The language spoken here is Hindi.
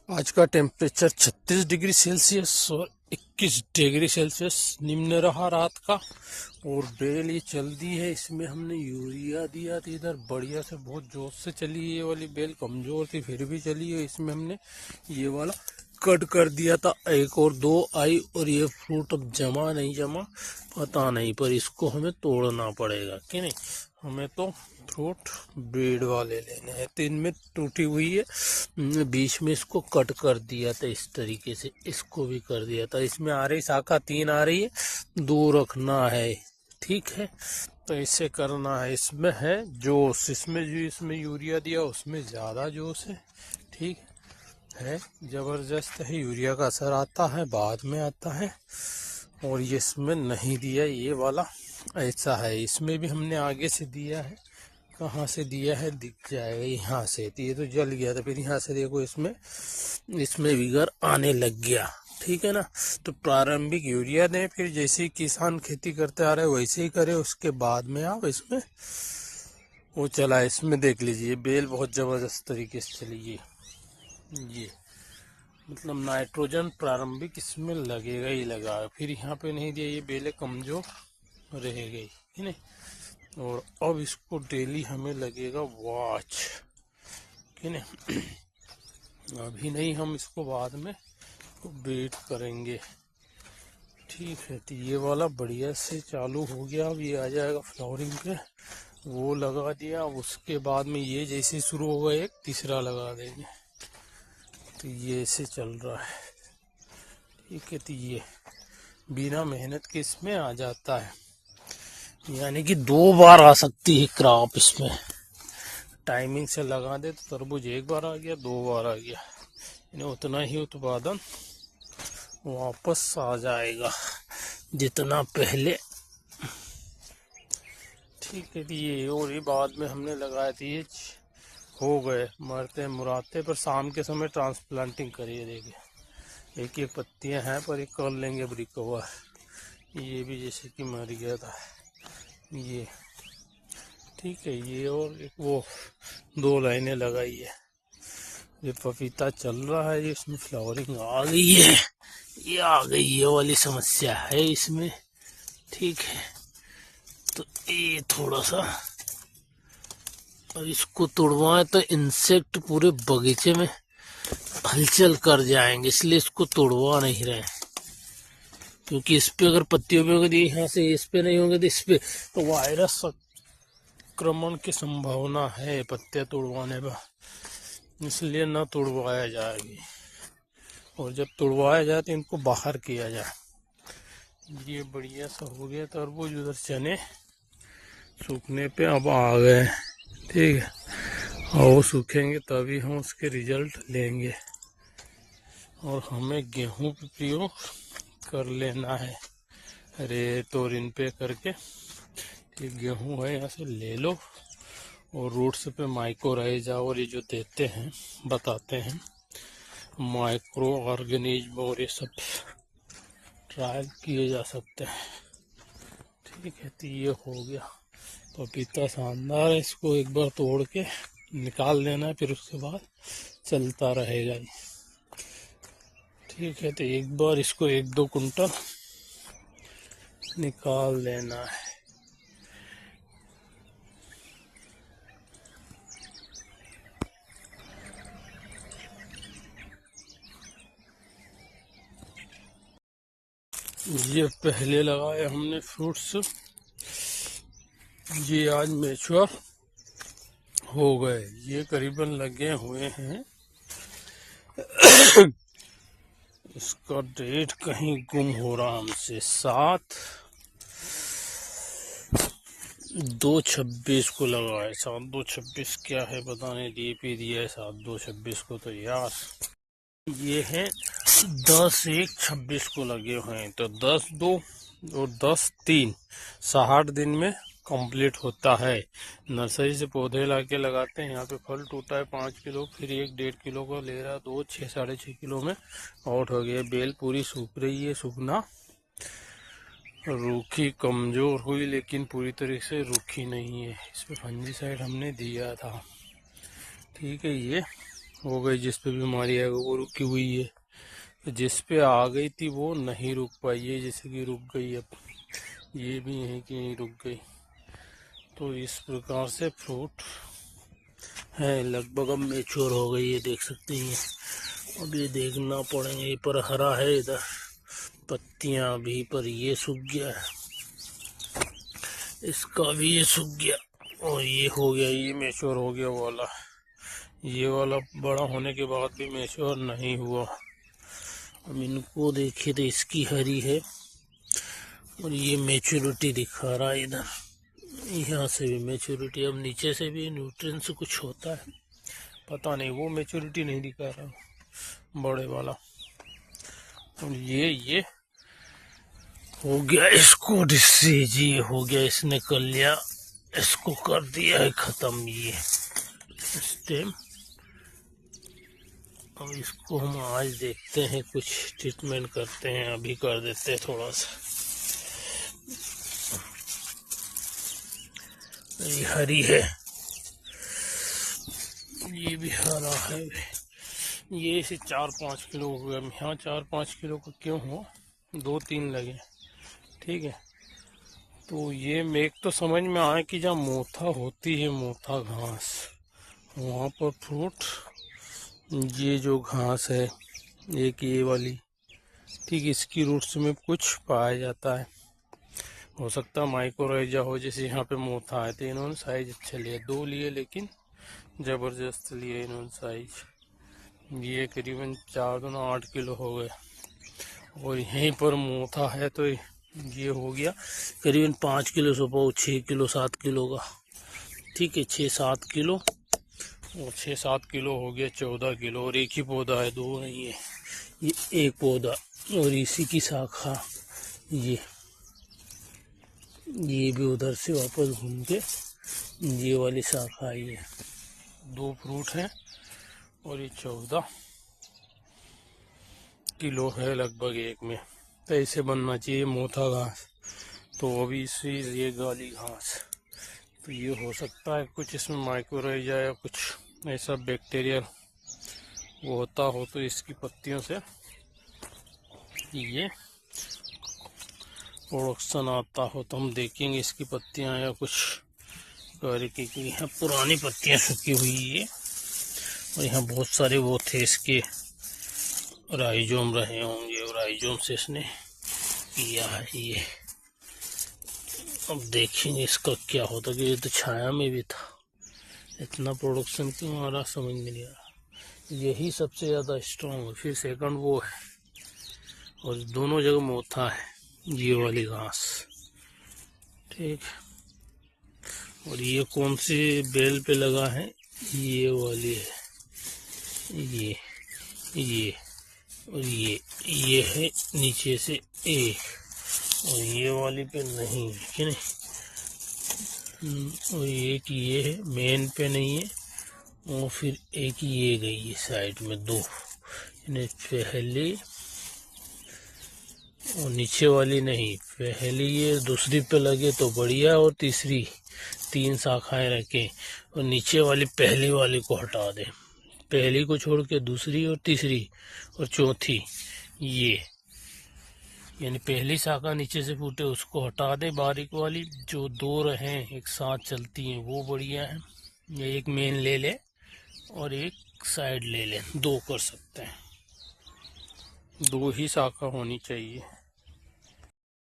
आज का टेम्परेचर 36 डिग्री सेल्सियस और 21 डिग्री सेल्सियस निम्न रहा रात का। और बेल ये चल दी है, इसमें हमने यूरिया दिया था इधर बढ़िया से, बहुत जोर से चली। ये वाली बेल कमजोर थी फिर भी चली है। इसमें हमने ये वाला कट कर दिया था, एक और दो आई। और ये फ्रूट अब जमा नहीं जमा पता नहीं, पर इसको हमें तोड़ना पड़ेगा कि नहीं। हमें तो फ्रूट ब्रीड वाले लेने हैं। तो इनमें टूटी हुई है, बीच में इसको कट कर दिया था इस तरीके से, इसको भी कर दिया था। इसमें आ रही शाखा 3 आ रही है, 2 रखना है, ठीक है। तो इसे करना है। इसमें है जोश, इसमें जो इसमें यूरिया दिया उसमें ज़्यादा जोश है, ठीक है, ज़बरदस्त है। यूरिया का असर आता है बाद में आता है। और ये इसमें नहीं दिया, ये वाला ऐसा है। इसमें भी हमने आगे से दिया है, कहाँ से दिया है दिख जाएगा, यहाँ से। तो ये तो जल गया था, फिर यहाँ से देखो इसमें विगर आने लग गया, ठीक है ना। तो प्रारंभिक यूरिया दें, फिर जैसे ही किसान खेती करते आ रहे वैसे ही करें, उसके बाद में आप इसमें वो चला। इसमें देख लीजिए बेल बहुत जबरदस्त तरीके से चली। ये मतलब नाइट्रोजन प्रारंभिक इसमें लगेगा ही लगा, फिर यहाँ पे नहीं दिया, ये बेलें कमजोर रह गई है नहीं। और अब इसको डेली हमें लगेगा वॉच, कि नहीं। अभी नहीं, हम इसको बाद में वेट करेंगे, ठीक है। तो ये वाला बढ़िया से चालू हो गया, अब ये आ जाएगा फ्लावरिंग पे, वो लगा दिया। उसके बाद में ये जैसे शुरू होगा एक तीसरा लगा देंगे। तो ये ऐसे चल रहा है, ठीक है। तो ये बिना मेहनत के इसमें आ जाता है, यानी कि 2 बार आ सकती है क्रॉप इसमें। टाइमिंग से लगा दे तो तरबूज 1 बार आ गया, 2 बार आ गया, यानी उतना ही उत्पादन वापस आ जाएगा जितना पहले, ठीक है। ये और ये बाद में हमने लगाए थे, ये हो गए मरते मुराते, पर शाम के समय ट्रांसप्लांटिंग करिए। देखिए एक एक पत्तियां हैं, पर ये कर लेंगे अब रिकवर। ये भी जैसे कि मर गया था ये, ठीक है। ये और एक वो 2 लाइनें लगाई है। ये पपीता चल रहा है, ये इसमें फ्लावरिंग आ गई है, ये आ गई, ये वाली समस्या है इसमें, ठीक है। तो ये थोड़ा सा अब इसको तोड़वाएं तो इंसेक्ट पूरे बगीचे में हलचल कर जाएंगे, इसलिए इसको तोड़वा नहीं रहे। क्योंकि इस पे अगर पत्तियों में होंगे, यहाँ से इस पे नहीं होंगे तो इस पे, तो वायरस संक्रमण की संभावना है पत्ते तोड़वाने पर, इसलिए ना तोड़वाया जाएगी। और जब तोड़वाया जाए तो इनको बाहर किया जाए। ये बढ़िया सा हो गया तरबूज। उधर चने सूखने पे अब आ गए, ठीक है। और वो सूखेंगे तभी हम उसके रिजल्ट लेंगे। और हमें गेहूं पे प्रयोग कर लेना है, रेत और इन पे करके। ये गेहूं है, यहाँ से ले लो। और रूट्स पे माइक्रोराइजा और ये जो देते हैं बताते हैं माइक्रो ऑर्गेनिज्म, और ये सब ट्रायल किए जा सकते हैं, ठीक है। तो ये हो गया पपीता, शानदार है। इसको एक बार तोड़ के निकाल देना है, फिर उसके बाद चलता रहेगा, ठीक है। तो एक बार इसको 1-2 कुंटल निकाल देना है। ये पहले लगाए हमने फ्रूट्स, ये आज मैच्योर हो गए। ये करीबन लगे हुए हैं इसका डेट कहीं गुम हो रहा हमसे, 7/2/26 को लगाए। 7/2/26 क्या है पता नहीं, डीपी दिया है 7/2/26 को। तो यार ये है 10/1/26 को लगे हुए हैं। तो 10/2 और 10/3 60 दिन में कंप्लीट होता है। नर्सरी से पौधे लाके लगाते हैं, यहाँ पे फल टूटा है 5 किलो, फिर 1-1.5 किलो का ले रहा, 2 6 6.5 किलो में आउट हो गया। बेल पूरी सूख रही है, सूखना रूखी कमजोर हुई, लेकिन पूरी तरीके से रूखी नहीं है। इस पे फंजीसाइड हमने दिया था, ठीक है। ये हो गई, जिस पे बीमारी है वो रुकी हुई है, तो जिस पे आ गई थी वो नहीं रुक पाई है, जैसे कि रुक गई। अब ये भी यहीं कि नहीं रुक गई। तो इस प्रकार से फ्रूट है, लगभग अब मेच्योर हो गई है, देख सकते हैं। अब ये देखना पड़ेंगे, पर हरा है इधर पत्तियां भी, पर ये सूख गया है, इसका भी ये सूख गया, और ये हो गया, ये मेच्योर हो गया वाला। ये वाला बड़ा होने के बाद भी मेच्योर नहीं हुआ। अब इनको देखे तो इसकी हरी है, और ये मेच्योरिटी दिखा रहा है इधर, यहाँ से भी मेच्योरिटी। अब नीचे से भी न्यूट्रिएंट्स कुछ होता है, पता नहीं, वो मेच्योरिटी नहीं दिखा रहा बड़े वाला। और ये हो गया इसको डिसीज, ये हो गया, इसने कर लिया, इसको कर दिया है खत्म ये स्टेम। अब इसको हम आज देखते हैं, कुछ ट्रीटमेंट करते हैं, अभी कर देते हैं थोड़ा सा। ये हरी है, ये भी हरा है, ये इसे 4-5 किलो हो गया। यहाँ 4-5 किलो का क्यों हो, 2-3 लगे, ठीक है। तो ये मेक तो समझ में आए कि जहाँ मोथा होती है, मोथा घास, वहाँ पर फ्रूट, ये जो घास है एक ये वाली, ठीक, इसकी रूट्स में कुछ पाया जाता है। हो सकता है माइक्रोराइजा हो, जैसे यहाँ पे मोथा है, तो इन्होंने साइज अच्छा लिया, 2 लिए, लेकिन ज़बरदस्त लिए इन्होंने साइज। ये करीबन 4-8 किलो हो गए, और यहीं पर मोथा है, तो ये हो गया करीबन 5 किलो से पाओ, 6 किलो 7 किलो का, ठीक है, 6-7 किलो, और 6-7 किलो हो गया 14 किलो। और एक ही पौधा है, 2 नहीं है, ये एक पौधा, और इसी की शाखा ये भी उधर से वापस घूम के ये वाली शाखा आई है। 2 फ्रूट हैं, और ये 14 किलो है लगभग एक में। तो ऐसे बनना चाहिए मोथा घास। तो अभी इसी ये गाली घास, तो ये हो सकता है कुछ इसमें माइक्रोराइजा या कुछ ऐसा बैक्टीरियल वो होता हो, तो इसकी पत्तियों से ये प्रोडक्शन आता हो, तो हम देखेंगे इसकी पत्तियां या कुछ करके, कि यहाँ पुरानी पत्तियां सूखी हुई है, और यहाँ बहुत सारे वो थे इसके राइजोम रहे होंगे, और राइजोम से इसने किया है ये। अब देखेंगे इसका क्या होता, कि ये तो छाया में भी था, इतना प्रोडक्शन क्यों आ रहा समझ में नहीं आ रहा। यही सबसे ज़्यादा स्ट्रॉन्ग है, फिर सेकंड वो है, और दोनों जगह मोथा है, ये वाली घास, ठीक। और ये कौन सी बेल पे लगा है, ये वाली है, ये और ये है नीचे से एक, और ये वाली पे नहीं है कि नहीं, और एक ये है मेन पे नहीं है, और फिर एक ये गई है साइड में, 2, पहली और नीचे वाली नहीं, पहली ये दूसरी पे लगे तो बढ़िया, और तीसरी 3 शाखाएं रखें, और नीचे वाली पहली वाली को हटा दे, पहली को छोड़ के दूसरी और तीसरी और चौथी, ये यानी पहली शाखा नीचे से फूटे उसको हटा दे, बारीक वाली जो 2 रहे एक साथ चलती हैं वो बढ़िया है। ये एक मेन ले ले और एक साइड ले ले, 2 कर सकते हैं, 2 ही शाखा होनी चाहिए।